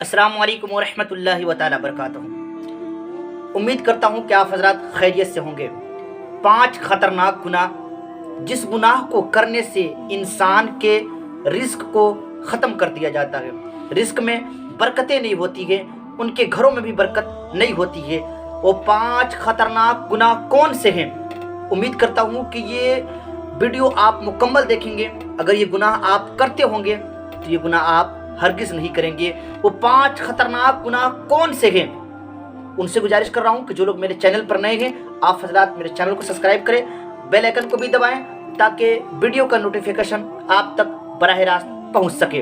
अस्सलामु अलैकुम वरहमतुल्लाहि व तआला बरकातहू। उम्मीद करता हूँ कि आप हजरात खैरियत से होंगे। 5 खतरनाक गुनाह, जिस गुनाह को करने से इंसान के रिस्क को ख़त्म कर दिया जाता है। रिस्क में बरकतें नहीं होती है, उनके घरों में भी बरकत नहीं होती है। वो 5 खतरनाक गुनाह कौन से हैं? उम्मीद करता हूँ कि ये वीडियो आप मुकम्मल देखेंगे। अगर ये गुनाह आप करते होंगे तो ये गुनाह आप हरगिज़ नहीं करेंगे। वो 5 खतरनाक गुनाह कौन से हैं? उनसे गुजारिश कर रहा हूँ कि जो लोग मेरे चैनल पर नए हैं, आप हजरात मेरे चैनल को सब्सक्राइब करें, बेल आइकन को भी दबाएं ताकि वीडियो का नोटिफिकेशन आप तक बराह रास्त पहुँच सके।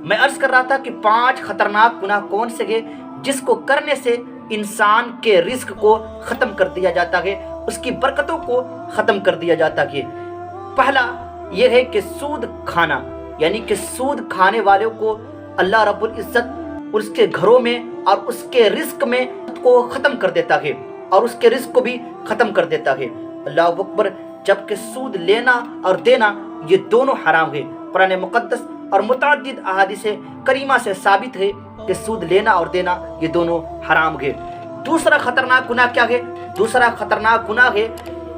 मैं अर्ज़ कर रहा था कि 5 खतरनाक गुनाह कौन से हैं जिसको करने से इंसान के रिस्क को ख़त्म कर दिया जाता है, उसकी बरकतों को ख़त्म कर दिया जाता है। पहला ये है कि सूद खाना, यानी कि सूद खाने वालों को अल्लाह रब्बुल इज़्ज़त उसके घरों में और उसके रिस्क में को ख़त्म कर देता है और उसके रिस्क को भी ख़त्म कर देता है। अल्लाह अकबर। जबकि सूद लेना और देना ये दोनों हराम है। कुरान मुक़द्दस और मुतअद्दिद अहादीस करीमा से साबित है कि सूद लेना और देना ये दोनों हराम है। दूसरा खतरनाक गुनाह क्या है? दूसरा खतरनाक गुनाह है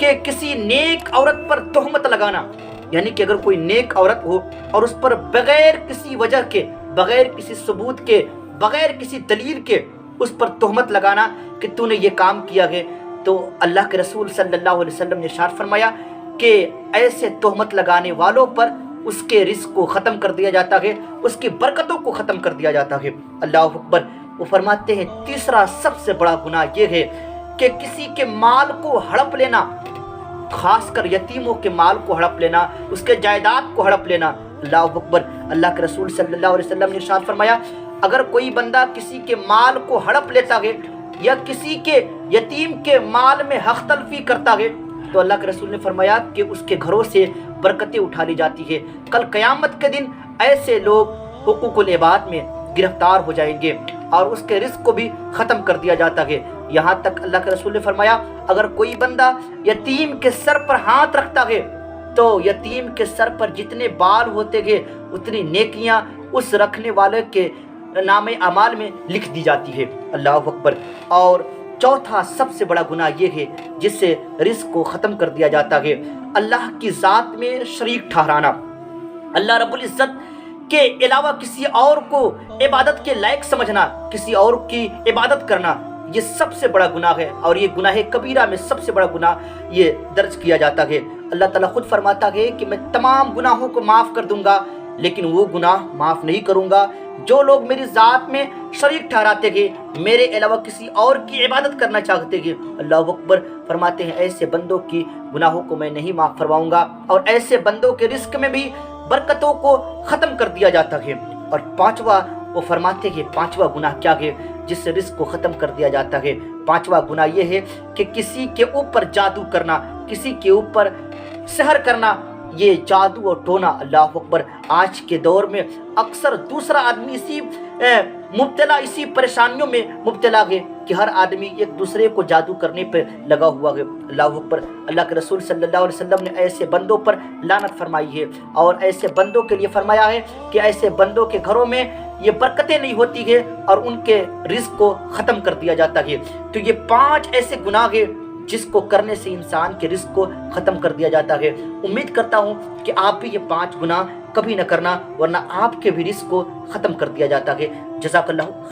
कि किसी नेक औरत पर तोहमत लगाना, यानी कि अगर कोई नेक औरत हो और उस पर बगैर किसी वजह के, बगैर किसी सबूत के, बगैर किसी दलील के उस पर तोहमत लगाना कि तूने ये काम किया है, तो अल्लाह के रसूल सल्लल्लाहु अलैहि वसल्लम ने इरशाद फरमाया कि ऐसे तोहमत लगाने वालों पर उसके रिस्क को ख़त्म कर दिया जाता है, उसकी बरकतों को ख़त्म कर दिया जाता है। अल्लाह अकबर। वो फरमाते हैं तीसरा सबसे बड़ा गुनाह ये है कि किसी के माल को हड़प लेना, खासकर यतीमों के माल को हड़प लेना, उसके जायदाद को हड़प लेना। अल्लाह अकबर। अल्लाह के रसूल सल्लल्लाहु अलैहि वसल्लम ने इरशाद फरमाया, अगर कोई बंदा किसी के माल को हड़प लेता है या किसी के यतीम के माल में हक तलफी करता है तो अल्लाह के रसूल ने फरमाया कि उसके घरों से बरकतें उठा ली जाती है। कल क़यामत के दिन ऐसे लोग हुकूकुल इबाद में गिरफ्तार हो जाएंगे और उसके रिस्क को भी ख़त्म कर दिया जाता है। यहाँ तक अल्लाह के रसूल ने फरमाया, अगर कोई बंदा यतीम के सर पर हाथ रखता है तो यतीम के सर पर जितने बाल होते हैं उतनी नेकियां उस रखने वाले के नामे अमाल में लिख दी जाती है। अल्लाह अकबर। और चौथा सबसे बड़ा गुनाह ये है जिससे रिस्क को ख़त्म कर दिया जाता है, अल्लाह की ज़ात में शरीक ठहराना। अल्लाह रब्बुल इज़्ज़त के अलावा किसी और को इबादत के लायक समझना, किसी और की इबादत करना, ये सबसे बड़ा गुनाह है और ये गुनाह कबीरा में सबसे बड़ा गुनाह ये दर्ज किया जाता है। अल्लाह ताला खुद फरमाता है कि मैं तमाम गुनाहों को माफ़ कर दूंगा, लेकिन वो गुनाह माफ़ नहीं करूंगा जो लोग मेरी ज़ात में शरीक ठहराते हैं, मेरे अलावा किसी और की इबादत करना चाहते हैं। अल्लाह अकबर। फरमाते हैं ऐसे बंदों की गुनाहों को मैं नहीं माफ़ करवाऊंगा और ऐसे बंदों के रिस्क में भी बरकतों को ख़त्म कर दिया जाता है। और पाँचवा वो फरमाते हैं पाँचवा गुनाह क्या है जिससे रिस्क को ख़त्म कर दिया जाता है? पाँचवा गुनाह ये है कि किसी के ऊपर जादू करना, किसी के ऊपर सहर करना, ये जादू और टोना। अल्लाह अकबर। आज के दौर में अक्सर दूसरा आदमी इसी मुब्तला, इसी परेशानियों में मुब्तला है कि हर आदमी एक दूसरे को जादू करने पर लगा हुआ है। अल्लाह अकबर। अल्लाह के रसूल सल्लल्लाहु अलैहि वसल्लम ने ऐसे बंदों पर लानत फरमाई है और ऐसे बंदों के लिए फरमाया है कि ऐसे बंदों के घरों में ये बरकतें नहीं होती है और उनके रिस्क को ख़त्म कर दिया जाता है। तो ये 5 ऐसे गुनाह है जिसको करने से इंसान के रिस्क को ख़त्म कर दिया जाता है। उम्मीद करता हूँ कि आप भी ये 5 गुनाह कभी न करना, वरना आपके भी रिस्क को ख़त्म कर दिया जाता है। जज़ाकल्लाह।